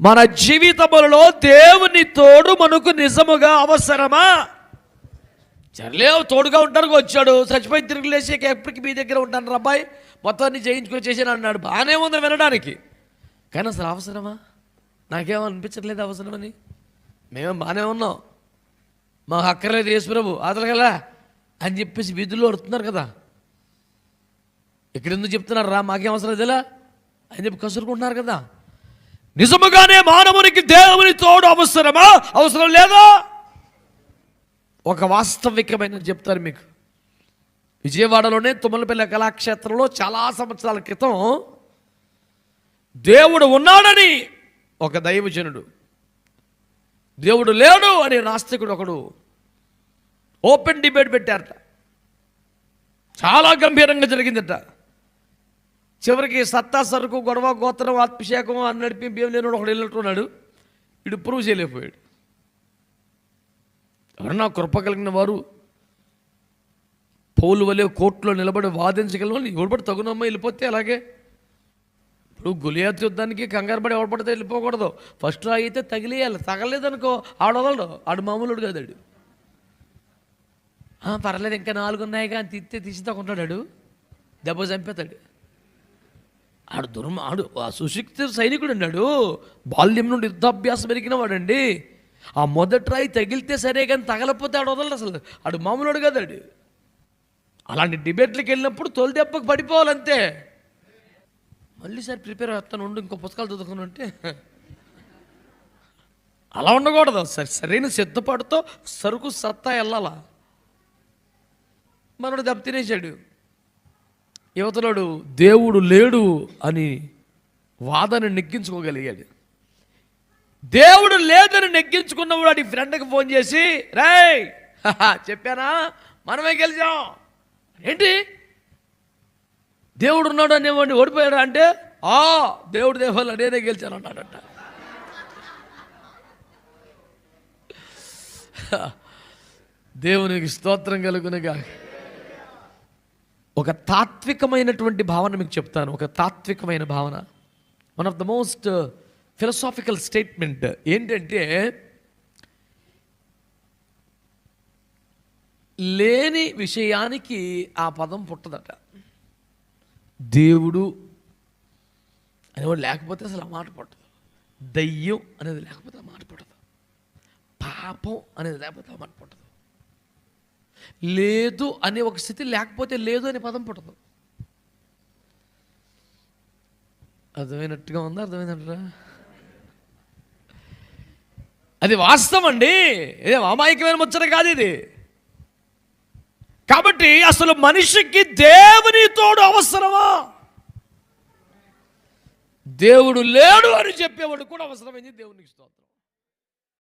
మన జీవితములలో దేవుని తోడు మనకు నిజముగా అవసరమా? సర్లేవు తోడుగా ఉంటానికి వచ్చాడు, చచ్చిపోయి తిరిగి లేచి ఎప్పటికి మీ దగ్గర ఉంటాను అబ్బాయి, మొత్తాన్ని చేయించుకొని చేసాను అన్నాడు. బాగానే ఉంది వినడానికి, కానీ అసలు అవసరమా? నాకేమో అనిపించట్లేదు అవసరమని. మేము బాగానే ఉన్నాం, మాకు అక్కర్లేదు యేసు ప్రభు అదలగలా అని చెప్పేసి వీధుల్లో వస్తున్నారు కదా. ఇక్కడ ఎందుకు చెప్తున్నారు రా మాకేం అవసరం లేదులా అని చెప్పి కసురుకుంటున్నారు కదా. నిజముగానే మానవునికి దేవుని తోడు అవసరమా, అవసరం లేదా? ఒక వాస్తవికమైన చెప్తారు మీకు. విజయవాడలోనే తుమ్మలపల్లి కళాక్షేత్రంలో చాలా సంవత్సరాల క్రితం దేవుడు ఉన్నాడని ఒక దైవజనుడు, దేవుడు లేడు అని నాస్తికుడు ఒకడు ఓపెన్ డిబేట్ పెట్టారట. చాలా గంభీరంగా జరిగిందట. చివరికి సత్తా సరుకు గొడవ గోత్రం అభిషేకం అని నడిపి బియ్యం లేని ఒకడు వెళ్ళినట్టున్నాడు. వీడు ప్రూవ్ చేయలేకపోయాడు. ఎవరన్నా కృప కలిగిన వారు పౌలు వలె కోర్టులో నిలబడి వాదించగలమని ఎవడు పడి తగునమ్మ వెళ్ళిపోతే అలాగే. ఇప్పుడు గులియాత్ యుద్ధానికి కంగారు పడి ఎవడు పడితే వెళ్ళిపోకూడదు. ఫస్ట్ అయితే తగిలేయాలి, తగలేదనుకో ఆడవగలడు, ఆడు మామూలుడు కదాడు. పర్లేదు ఇంకా 4 ఉన్నాయిగా అని తీసి తగ్గుంటాడు, దెబ్బ చంపేతాడు. ఆడు సుశిక్షిత సైనికుడు అన్నాడు, బాల్యం నుండి యుద్ధాభ్యాసం పెరిగిన వాడండి. ఆ మొదటి రాయి తగిలితే సరే కానీ తగలపోతే ఆడు వదలడు, అసలు ఆడు మామూలుడు కదాడు. అలాంటి డిబేట్లకు వెళ్ళినప్పుడు తొలి దెబ్బకు పడిపోవాలంతే. మళ్ళీ సార్ ప్రిపేర్ అవుతాను ఉండు, ఇంకో పుస్తకాలు చదువుకుని ఉంటే అలా ఉండకూడదు. సరైన సిద్ధపాటుతో సరుకు సత్తా వెళ్ళాలా. మనోడు దెబ్బ తినేశాడు. యువతలోడు దేవుడు లేడు అని వాదన నెగ్గించుకోగలిగాడు. దేవుడు లేదని నెగ్గించుకున్నవాడు వాడి ఫ్రెండ్కి ఫోన్ చేసి, రేయ్ చెప్పానా మనమే గెలిచాం ఏంటి, దేవుడు ఉన్నాడు అనేవాడిని ఓడిపోయాడా అంటే, దేవుడు దేవాల నేనే గెలిచాను అన్నాడట. దేవునికి స్తోత్రం కలుగునుగా. ఒక తాత్వికమైనటువంటి భావన మీకు చెప్తాను. ఒక తాత్వికమైన భావన, one of the most philosophical statement ఏంటంటే, లేని విషయానికి ఆ పదం పుట్టదట. దేవుడు అనేవాడు లేకపోతే అసలు ఆ మాట పుట్టదు. దయ్యం అనేది లేకపోతే ఆ మాట పుట్టదు. పాపం అనేది లేకపోతే ఆ మాట పుట్టదు. లేదు అనే ఒక స్థితి లేకపోతే లేదు అనే పదం పుట్టదు. అర్థమైనట్టుగా ఉందా? అర్థమైందంటారా? అది వాస్తవం అండి, ఇదే అమాయకమైన ముచ్చట కాదు ఇది. కాబట్టి అసలు మనిషికి దేవుని తోడు అవసరమా? దేవుడు లేడు అని చెప్పేవాడు కూడా అవసరమైంది. దేవునికి స్తోత్రం.